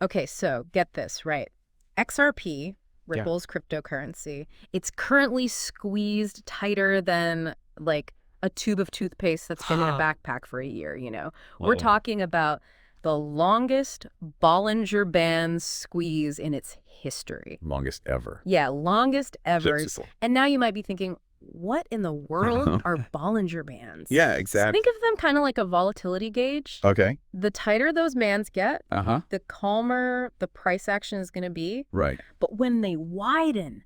Okay, so get this, right? XRP, Yeah. Ripple's cryptocurrency, it's currently squeezed tighter than like a tube of toothpaste that's been in a backpack for a year, you know? We're Uh-oh. talking about the longest Bollinger Band squeeze in its history. Longest ever. Yeah, longest ever. Seriously. And now you might be thinking, what in the world are Bollinger Bands? Yeah, So exactly. think of them kind of like a volatility gauge. Okay. The tighter those bands get, Uh-huh. the calmer the price action is going to be. Right. But when they widen,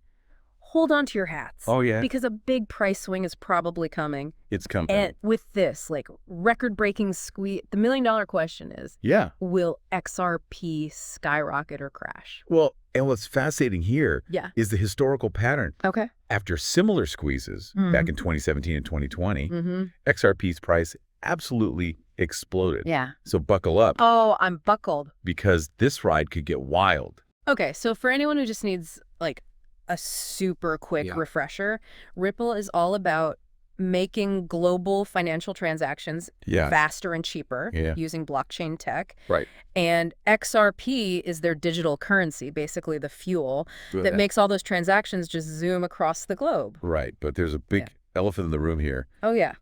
hold on to your hats. Oh, yeah. Because a big price swing is probably coming. It's coming. And with this, like, record-breaking squeeze, the million-dollar question is, Yeah. will XRP skyrocket or crash? Well, and what's fascinating here Yeah. is the historical pattern. Okay. After similar squeezes back in 2017 and 2020, Mm-hmm. XRP's price absolutely exploded. Yeah. So buckle up Oh, I'm buckled. because this ride could get wild. Okay, so for anyone who just needs, like, a super quick Yeah. refresher, Ripple is all about making global financial transactions Yeah. faster and cheaper Yeah. using blockchain tech. Right. And XRP is their digital currency, basically the fuel that Bleh. makes all those transactions just zoom across the globe. Right. But there's a big elephant in the room here. Oh, yeah.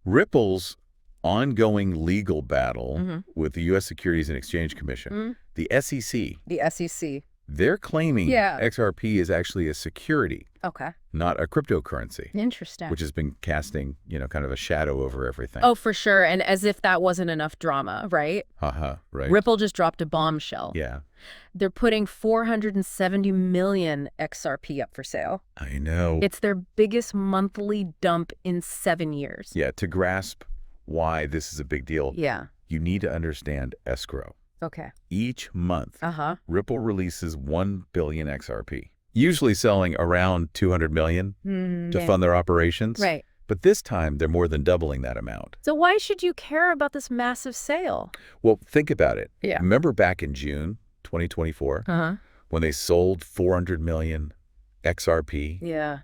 Ripple's ongoing legal battle Mhm. with the U.S. Securities and Exchange Commission, Mhm. the SEC, The SEC. they're claiming Yeah. XRP is actually a security, Okay. not a cryptocurrency, Interesting. which has been casting, kind of a shadow over everything. Oh, for sure. And as if that wasn't enough drama, right? Haha, right. Ripple just dropped a bombshell. Yeah, They're putting 470 million XRP up for sale. I know. It's their biggest monthly dump in 7 years. Yeah, to grasp why this is a big deal, Yeah. you need to understand escrow. Okay. Each month, Uh-huh. Ripple releases 1 billion XRP, usually selling around 200 million to fund their operations. Right. But this time, they're more than doubling that amount. So why should you care about this massive sale? Well, think about it. Yeah. Remember back in June 2024 Uh-huh. when they sold 400 million XRP? Yeah.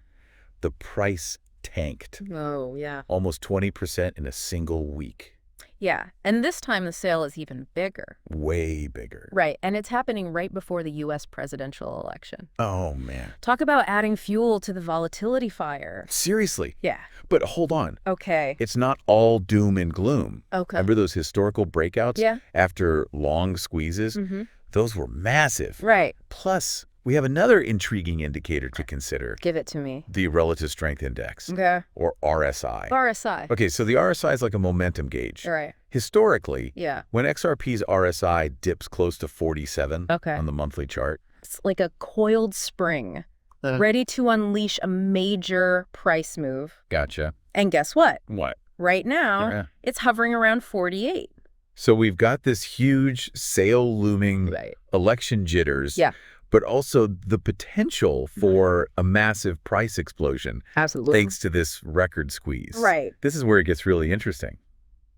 The price tanked Oh, yeah. almost 20% in a single week. Yeah. And this time the sale is even bigger. Way bigger. Right. And it's happening right before the U.S. presidential election. Oh, man. Talk about adding fuel to the volatility fire. Seriously. Yeah. But hold on. Okay. It's not all doom and gloom. Okay. Remember those historical breakouts Yeah. after long squeezes? Mm-hmm. Those were massive. Right. Plus, we have another intriguing indicator to consider, Give it to me. the Relative Strength Index, Okay. or RSI. RSI. Okay, so the RSI is like a momentum gauge. Right. Historically, Yeah. when XRP's RSI dips close to 47 Okay. on the monthly chart, It's like a coiled spring, ready to unleash a major price move. gotcha. And guess what? What? Right now, Yeah. it's hovering around 48. So we've got this huge sale looming, Right. election jitters, Yeah. but also the potential for a massive price explosion Absolutely. thanks to this record squeeze. Right. This is where it gets really interesting.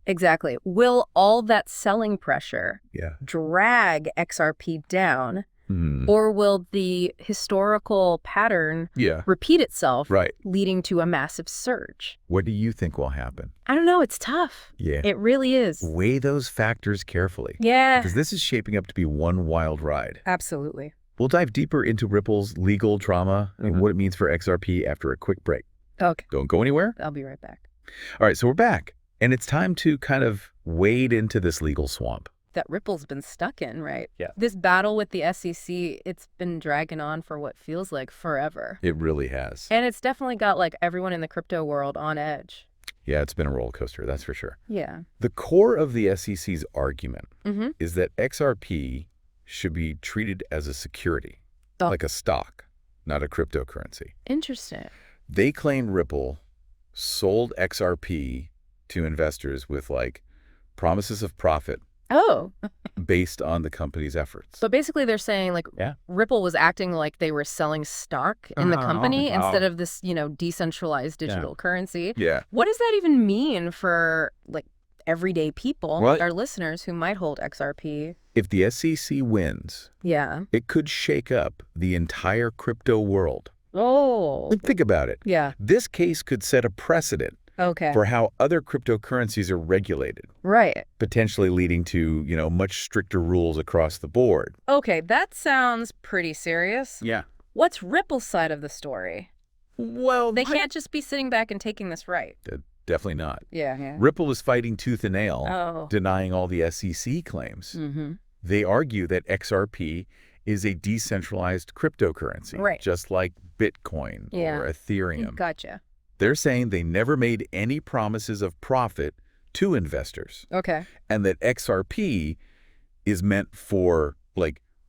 Exactly. Will all that selling pressure Yeah. drag XRP down, Hmm. or will the historical pattern Yeah. repeat itself, Right. leading to a massive surge? What do you think will happen? I don't know. It's tough. Yeah. It really is. Weigh those factors carefully. Yeah. Because this is shaping up to be one wild ride. Absolutely. We'll dive deeper into Ripple's legal drama and what it means for XRP after a quick break. Okay. Don't go anywhere. I'll be right back. All right, so we're back. And it's time to kind of wade into this legal swamp. That Ripple's been stuck in, right? Yeah. This battle with the SEC, it's been dragging on for what feels like forever. It really has. And it's definitely got like everyone in the crypto world on edge. Yeah, it's been a roller coaster, that's for sure. Yeah. The core of the SEC's argument Mm-hmm. is that XRP should be treated as a security, Oh. like a stock, not a cryptocurrency. Interesting. They claim Ripple sold XRP to investors with like promises of profit Oh. based on the company's efforts. So basically they're saying like Yeah. Ripple was acting like they were selling stock in the Oh, company wow. instead of this, decentralized digital currency. Yeah. What does that even mean for like everyday people, Well- our listeners who might hold XRP? If the SEC wins, Yeah. it could shake up the entire crypto world. Oh. Think about it. Yeah. This case could set a precedent Okay. for how other cryptocurrencies are regulated, Right. potentially leading to, much stricter rules across the board. Okay, that sounds pretty serious. Yeah. What's Ripple's side of the story? Well, They can't just be sitting back and taking this right. Definitely not. Yeah. Ripple is fighting tooth and nail, Oh. denying all the SEC claims. Mm-hmm. They argue that XRP is a decentralized cryptocurrency, Right. just like Bitcoin Yeah. or Ethereum. Gotcha. They're saying they never made any promises of profit to investors, Okay. and that XRP is meant for,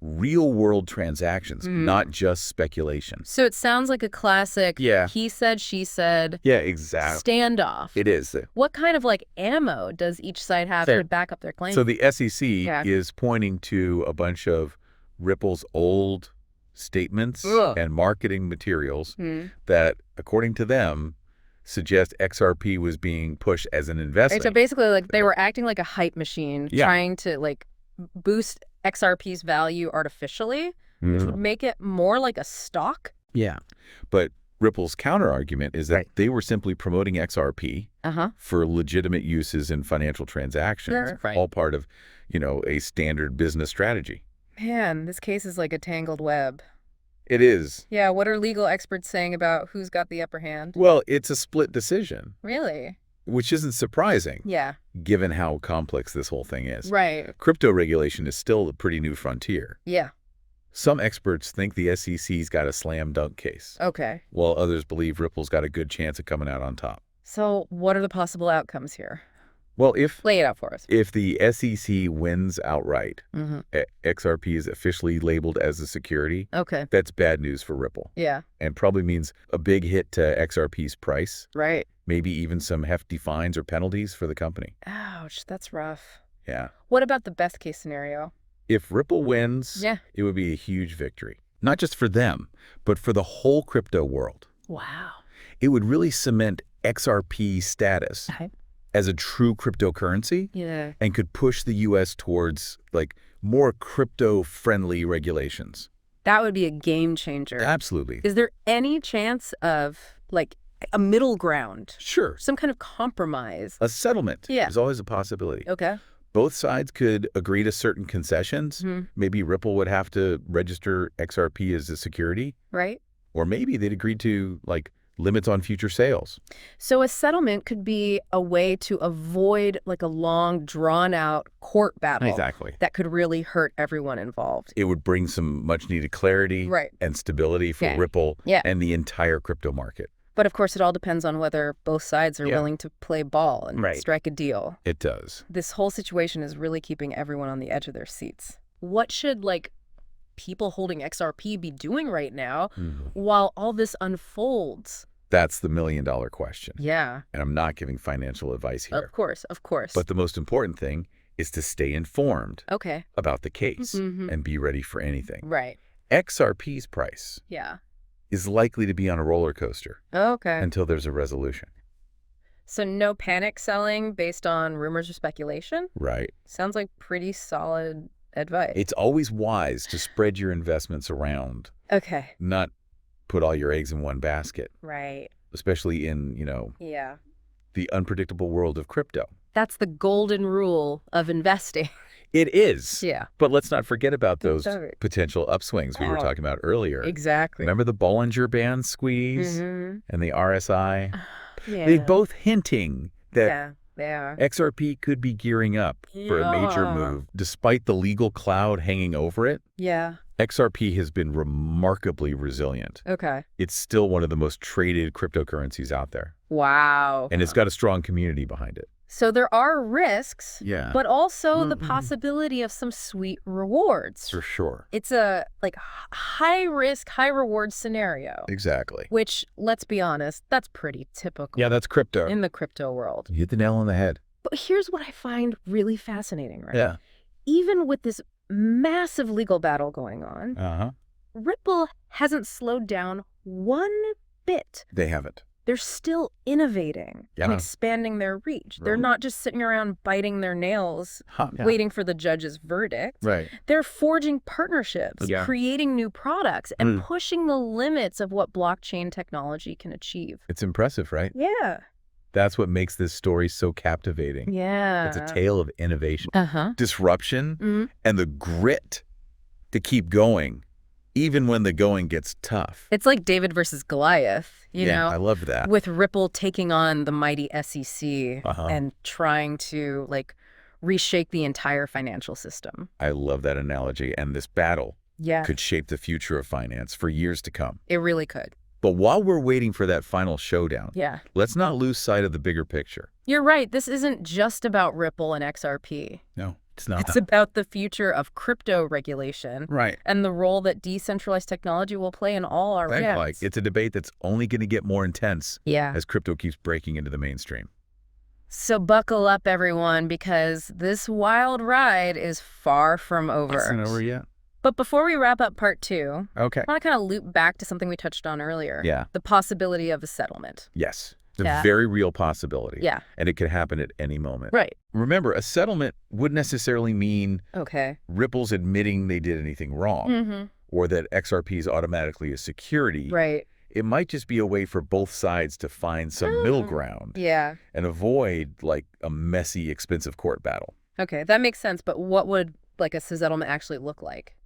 real-world transactions, not just speculation. So it sounds like a classic Yeah. he said, she said Yeah, exactly. standoff. It is. What kind of ammo does each side have Fair. to back up their claim? So the SEC Yeah. is pointing to a bunch of Ripple's old statements Ugh. and marketing materials Hmm. that, according to them, suggest XRP was being pushed as an Right, investment. so basically, they were acting like a hype machine, Yeah. trying to boost XRP's value artificially, which would make it more like a stock. Yeah. But Ripple's counter-argument is that Right. they were simply promoting XRP for legitimate uses in financial transactions, Sure. Right. all part of, a standard business strategy. Man, this case is like a tangled web. It is. Yeah, what are legal experts saying about who's got the upper hand? Well, it's a split decision, Really? which isn't surprising, Yeah. given how complex this whole thing is. Right. Crypto regulation is still a pretty new frontier. Yeah. Some experts think the SEC's got a slam dunk case, Okay. while others believe Ripple's got a good chance of coming out on top. So what are the possible outcomes here? Well, if Lay it out for us. the SEC wins outright, Mm-hmm. XRP is officially labeled as a security, Okay. that's bad news for Ripple, Yeah. and probably means a big hit to XRP's price, Right. maybe even some hefty fines or penalties for the company. Ouch, that's rough. Yeah. What about the best case scenario? If Ripple wins, Yeah. it would be a huge victory. Not just for them, but for the whole crypto world. Wow. It would really cement XRP status Okay. as a true cryptocurrency Yeah. and could push the U.S. towards, more crypto-friendly regulations. That would be a game changer. Absolutely. Is there any chance of a middle ground? Sure. Some kind of compromise? A settlement Yeah. is always a possibility. Okay. Both sides could agree to certain concessions. Mhm. Maybe Ripple would have to register XRP as a security, Right? or maybe they'd agree to, limits on future sales. So a settlement could be a way to avoid a long, drawn-out court battle. Exactly. That could really hurt everyone involved. It would bring some much-needed clarity Right. and stability for Yeah. Ripple Yeah. and the entire crypto market. But of course, it all depends on whether both sides are Yeah. willing to play ball and Right. strike a deal. It does. This whole situation is really keeping everyone on the edge of their seats. What should people holding XRP be doing right now while all this unfolds? That's the million-dollar question. Yeah, And I'm not giving financial advice here. of course. But the most important thing is to stay informed Okay. about the case Mhm. and be ready for anything. Right. XRP's price Yeah. is likely to be on a roller coaster Okay. until there's a resolution. So no panic selling based on rumors or speculation? Right. Sounds like pretty solid advice. It's always wise to spread your investments around, Okay. not put all your eggs in one basket, Right. especially in, Yeah. the unpredictable world of crypto. That's the golden rule of investing. It is. Yeah. But let's not forget about those Sorry. potential upswings we were Oh. talking about earlier. Exactly. Remember the Bollinger Band squeeze Mhm. and the RSI? Yeah. They're both hinting that Yeah, they are. XRP could be gearing up for a major Yeah. move. Despite the legal cloud hanging over it, Yeah. XRP has been remarkably resilient. Okay. It's still one of the most traded cryptocurrencies out there, Wow. and it's got a strong community behind it. So there are risks, Yeah. but also the Mhm. possibility of some sweet rewards. For sure. It's a high risk, high reward scenario, Exactly. which, let's be honest, that's pretty typical Yeah, that's crypto. in the crypto world. You hit the nail on the head. But here's what I find really fascinating, right? Yeah. Even with this massive legal battle going on, Uh-huh. Ripple hasn't slowed down one bit. They haven't. They're still innovating and Yeah. expanding their reach. They're Right. not just sitting around biting their nails, Yeah. waiting for the judge's verdict. Right. They're forging partnerships, Yeah. creating new products, and pushing the limits of what blockchain technology can achieve. It's impressive, right? Yeah. That's what makes this story so captivating. Yeah. It's a tale of innovation, Uh-huh. disruption, and the grit to keep going, even when the going gets tough. It's like David versus Goliath, you know? I love that. With Ripple taking on the mighty SEC Uh-huh. and trying to, like, reshake the entire financial system. I love that analogy. And this battle Yeah. could shape the future of finance for years to come. It really could. But while we're waiting for that final showdown, Yeah. let's not lose sight of the bigger picture. You're right. This isn't just about Ripple and XRP. No, it's not. It's about the future of crypto regulation Right. and the role that decentralized technology will play in all our Thank lives. Mike. It's a debate that's only going to get more intense Yeah. as crypto keeps breaking into the mainstream. So buckle up, everyone, because this wild ride is far from over. It's not over yet. But before we wrap up part 2, Okay. I want to kind of loop back to something we touched on earlier. Yeah. The possibility of a settlement. Yes. The Yeah. very real possibility. Yeah. And it could happen at any moment. Right. Remember, a settlement wouldn't necessarily mean Okay. Ripple's admitting they did anything wrong Mm-hmm. or that XRP is automatically a security. Right. It might just be a way for both sides to find some middle ground Yeah. and avoid like a messy, expensive court battle. Okay. That makes sense. But what would like a settlement actually look like?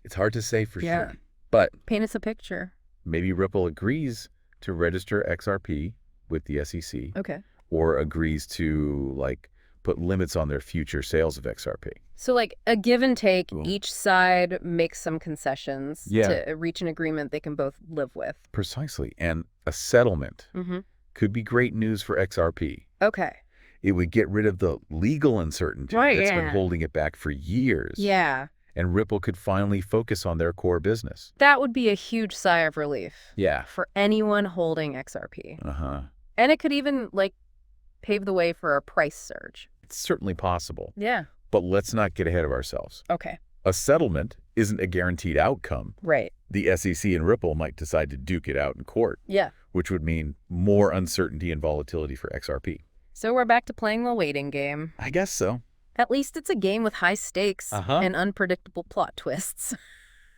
It's hard to say for Yeah. sure. But Paint us a picture. maybe Ripple agrees to register XRP with the SEC Okay. or agrees to like put limits on their future sales of XRP. So like a give and take, Cool. each side makes some concessions Yeah. to reach an agreement they can both live with. Precisely. And a settlement Mm-hmm. could be great news for XRP. Okay. It would get rid of the legal uncertainty Right, that's been yeah. holding it back for years. Yeah. And Ripple could finally focus on their core business. That would be a huge sigh of relief Yeah. for anyone holding XRP. Uh-huh. And it could even like pave the way for a price surge. It's certainly possible. Yeah. But let's not get ahead of ourselves. Okay. A settlement isn't a guaranteed outcome. Right. The SEC and Ripple might decide to duke it out in court, Yeah. which would mean more uncertainty and volatility for XRP. So we're back to playing the waiting game. I guess so. At least it's a game with high stakes Uh-huh. and unpredictable plot twists.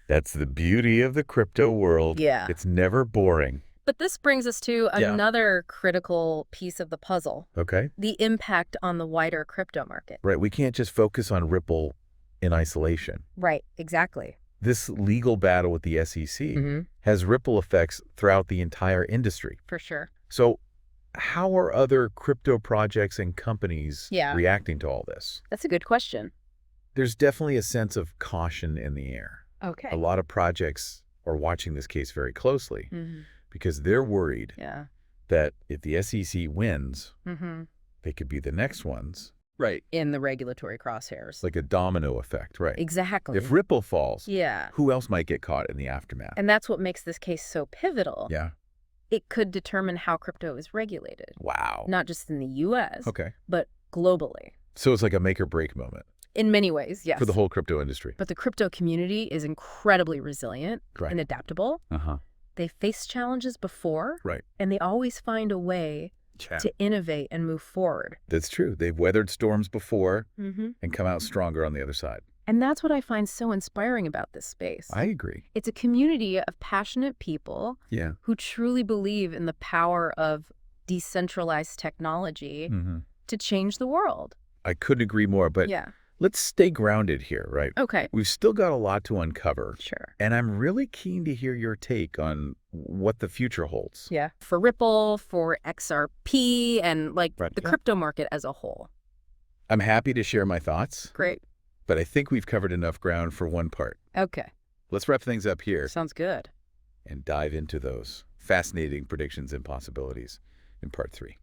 That's the beauty of the crypto world. Yeah. It's never boring. But this brings us to Yeah. another critical piece of the puzzle, Okay? the impact on the wider crypto market. Right. We can't just focus on Ripple in isolation. Right, exactly. This legal battle with the SEC Mm-hmm. has ripple effects throughout the entire industry. For sure. So how are other crypto projects and companies Yeah. reacting to all this? That's a good question. There's definitely a sense of caution in the air. Okay. A lot of projects are watching this case very closely Mm-hmm. because they're worried Yeah. that if the SEC wins, Mm-hmm. they could be the next ones. Right. In the regulatory crosshairs. Like a domino effect, right? Exactly. If Ripple falls, Yeah. who else might get caught in the aftermath? And that's what makes this case so pivotal. Yeah. It could determine how crypto is regulated, Wow. not just in the U.S., Okay. but globally. So it's like a make or break moment In many ways, yes. for the whole crypto industry. But the crypto community is incredibly resilient Right. and adaptable. Uh-huh. They faced challenges before, Right. and they always find a way to innovate and move forward. That's true. They've weathered storms before Mm-hmm. and come out stronger on the other side. And that's what I find so inspiring about this space. I agree. It's a community of passionate people Yeah. who truly believe in the power of decentralized technology Mm-hmm. to change the world. I couldn't agree more, but Yeah. let's stay grounded here, right? Okay. We've still got a lot to uncover, Sure. and I'm really keen to hear your take on what the future holds. Yeah. For Ripple, for XRP, and like Right. the Yeah. crypto market as a whole. I'm happy to share my thoughts, Great. but I think we've covered enough ground for one part. Okay. Let's wrap things up here Sounds good. and dive into those fascinating predictions and possibilities in part 3.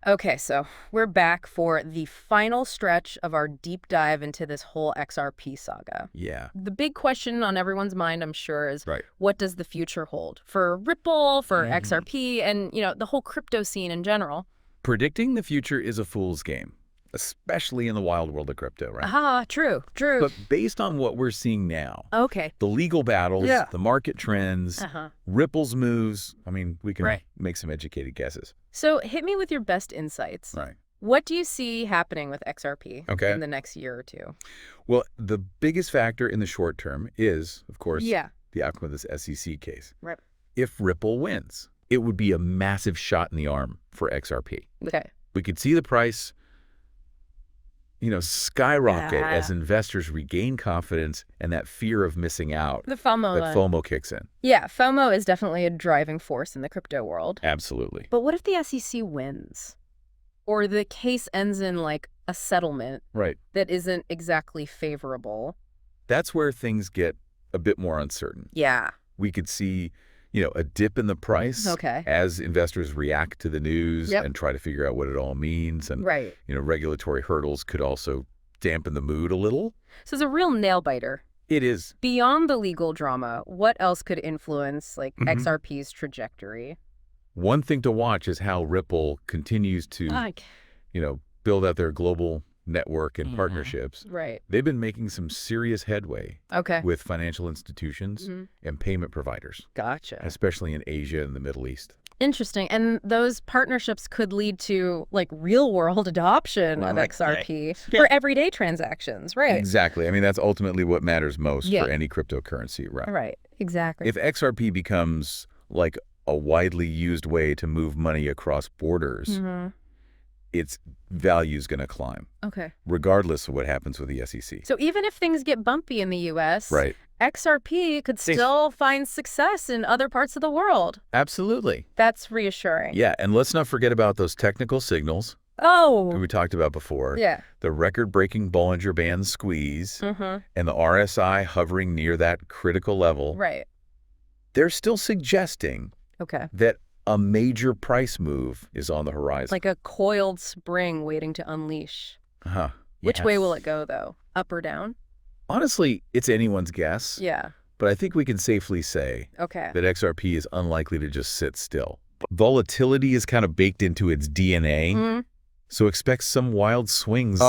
Okay, so we're back for the final stretch of our deep dive into this whole XRP saga. Yeah. The big question on everyone's mind, I'm sure, is Right. what does the future hold for Ripple, for Mhm. XRP, and, the whole crypto scene in general? Predicting the future is a fool's game, especially in the wild world of crypto, right? Ah, true. But based on what we're seeing now, Okay. the legal battles, Yeah. the market trends, Uh-huh. Ripple's moves, I mean, we can Right. make some educated guesses. So hit me with your best insights. Right. What do you see happening with XRP Okay. in the next year or two? Well, the biggest factor in the short term is, of course, Yeah. the outcome of this SEC case. Right. If Ripple wins, it would be a massive shot in the arm for XRP. Okay. We could see the price, skyrocket Yeah. as investors regain confidence and that fear of missing out. The FOMO That one. FOMO kicks in. Yeah, FOMO is definitely a driving force in the crypto world. Absolutely. But what if the SEC wins? Or the case ends in like a settlement Right. that isn't exactly favorable? That's where things get a bit more uncertain. Yeah. We could see, a dip in the price Okay. as investors react to the news Yep. and try to figure out what it all means. And, Right. regulatory hurdles could also dampen the mood a little. So it's a real nail biter. It is. Beyond the legal drama, what else could influence like Mhm. XRP's trajectory? One thing to watch is how Ripple continues to, build out their global network and partnerships. Right. They've been making some serious headway Okay. with financial institutions Mhm. and payment providers, Gotcha. especially in Asia and the Middle East. Interesting. And those partnerships could lead to like real world adoption of Right. XRP for everyday transactions, right? Exactly. I mean, that's ultimately what matters most Yeah. for any cryptocurrency, right? Right. Exactly. If XRP becomes like a widely used way to move money across borders, Mhm. its value is going to climb, Okay. regardless of what happens with the SEC. So even if things get bumpy in the US, Right. XRP could still find success in other parts of the world. Absolutely. That's reassuring. Yeah, and let's not forget about those technical signals Oh. we talked about before. Yeah. The record-breaking Bollinger Band squeeze Mm-hmm. and the RSI hovering near that critical level. Right. They're still suggesting Okay. that a major price move is on the horizon. Like a coiled spring waiting to unleash. Uh-huh. Which way will it go, though? Up or down? Honestly, it's anyone's guess, Yeah. but I think we can safely say Okay. that XRP is unlikely to just sit still. Volatility is kind of baked into its DNA, Mm, so expect some wild swings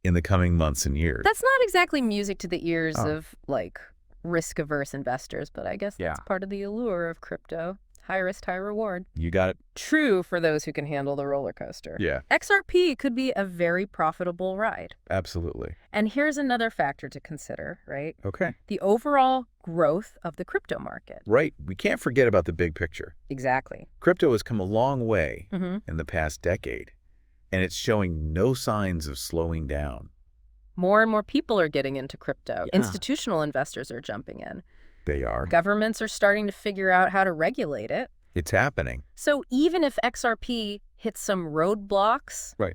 in the coming months and years. that's not exactly music to the ears Oh. of, like, risk-averse investors, but I guess that's Yeah. part of the allure of crypto. High risk, high reward. You got it? True for those who can handle the roller coaster. Yeah, XRP could be a very profitable ride. absolutely. And here's another factor to consider, right? Okay. The overall growth of the crypto market. Right. We can't forget about the big picture. Exactly. Crypto has come a long way Mm-hmm. in the past decade, and it's showing no signs of slowing down. More and more people are getting into crypto. Yeah. Institutional investors are jumping in. They are. Governments are starting to figure out how to regulate it. It's happening. So even if XRP hits some roadblocks Right.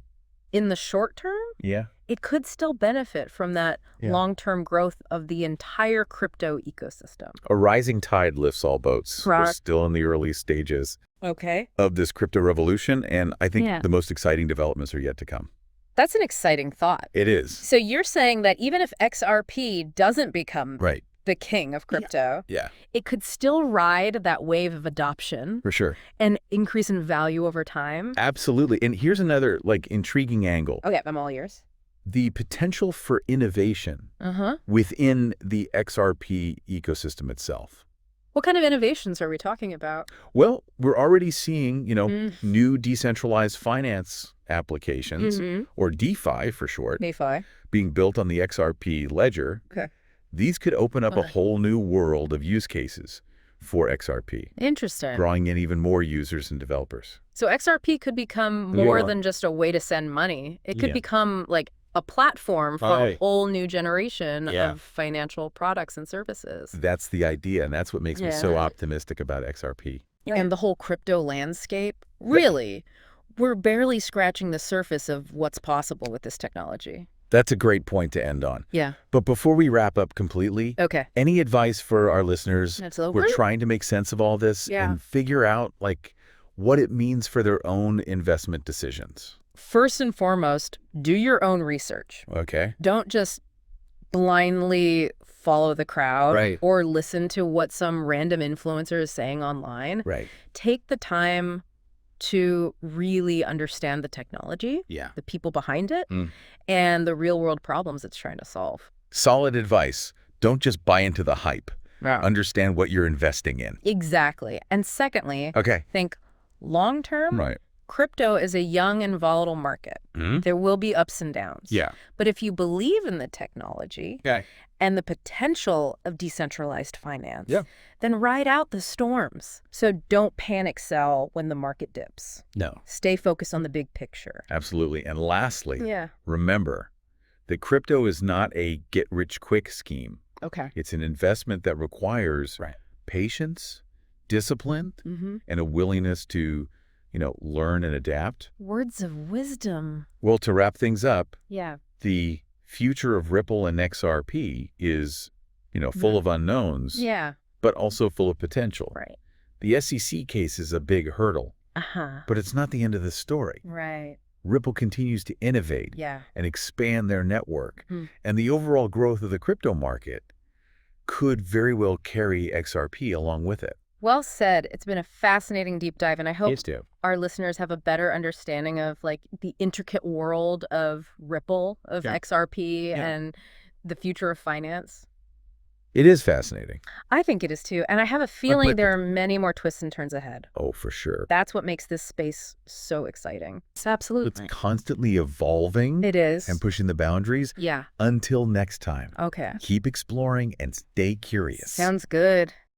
in the short term, Yeah. it could still benefit from that Yeah. long-term growth of the entire crypto ecosystem. A rising tide lifts all boats. We're Correct. still in the early stages Okay. of this crypto revolution, and I think Yeah. the most exciting developments are yet to come. That's an exciting thought. It is. So you're saying that even if XRP doesn't become Right. the king of crypto, Yeah, it could still ride that wave of adoption for sure. and increase in value over time? Absolutely. And here's another intriguing angle. Okay, I'm all ears. The potential for innovation Uh-huh. within the XRP ecosystem itself. What kind of innovations are we talking about? Well, we're already seeing, Mm. new decentralized finance applications, Mm-hmm. or DeFi for short, DeFi. being built on the XRP ledger. Okay. These could open up a Okay. whole new world of use cases for XRP, Interesting. drawing in even more users and developers. So XRP could become more Yeah. than just a way to send money. It could Yeah. become like a platform for a Right. whole new generation Yeah. of financial products and services. That's the idea, and that's what makes me so Yeah. optimistic about XRP. And the whole crypto landscape, really, we're barely scratching the surface of what's possible with this technology. That's a great point to end on. Yeah. But before we wrap up completely, Okay. any advice for our listeners That's who over. are trying to make sense of all this Yeah. and figure out what it means for their own investment decisions? First and foremost, do your own research. Okay. Don't just blindly follow the crowd Right. or listen to what some random influencer is saying online. Right. Take the time to really understand the technology, Yeah. the people behind it, Mm. and the real world problems it's trying to solve. Solid advice. Don't just buy into the hype. Understand what you're investing in. Exactly. And secondly, Okay. think long term, Right. crypto is a young and volatile market. Mhm. There will be ups and downs. Yeah. But if you believe in the technology Okay. and the potential of decentralized finance, Yeah. then ride out the storms. So don't panic sell when the market dips. No. Stay focused on the big picture. Absolutely. And lastly, Yeah. remember that crypto is not a get-rich-quick scheme. Okay. It's an investment that requires patience, discipline, Mm-hmm. and a willingness to, learn and adapt. Words of wisdom. Well, to wrap things up, Yeah. the future of Ripple and XRP is, full of unknowns, Yeah. but also full of potential. Right. The SEC case is a big hurdle, Uh-huh. but it's not the end of the story. Right. Ripple continues to innovate Yeah. and expand their network, Hmm. and the overall growth of the crypto market could very well carry XRP along with it. Well said. It's been a fascinating deep dive, and I hope too. our listeners have a better understanding of like the intricate world of Ripple, of Yeah. XRP, Yeah. and the future of finance. It is fascinating. I think it is too, and I have a feeling but- there are many more twists and turns ahead. Oh, for sure. That's what makes this space so exciting. It's It's absolutely. constantly evolving It is. and pushing the boundaries. Yeah. Until next time, Okay. keep exploring and stay curious. Sounds good.